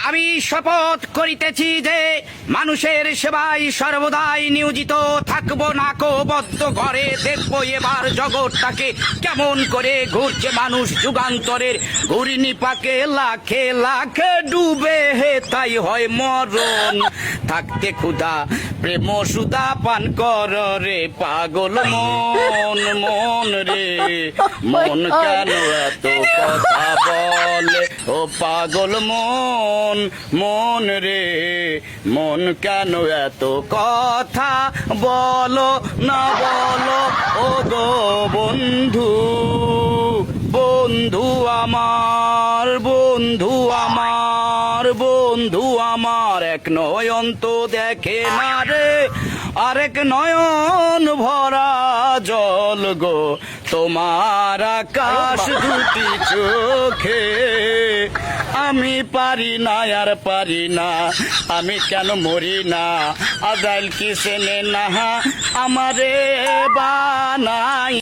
আমি শপথ করিতেছি যে মানুষের সেবায় সর্বদাই নিয়োজিত থাকবো। নাকো বদ্ধ ঘরে দেখবো এবার জগৎটাকে কেমন করে ঘুরছে মানুষ যুগান্তরের ঘূর্ণিপাকে লাখে লাখে ডুবে হে তাই হয় মরণ। থাকতে ক্ষুধা প্রেম সুধা পান কর রে পাগল মন। মন রে মন কেন এত কথা বলে ও পাগল মন। মন রে মন কেন এত কথা বলো না বলো ও গো বন্ধু। বন্ধু আমার বন্ধু আমার বন্ধু আমার এক নয়ন তো দেখে না রে আরেক নয়ন ভরা জল গো তোমার আকাশ দুটি চোখে। আমি পারি না আর পারি না আমি কেন মরি না আজাইল কি সেনে না আমারে বানাই।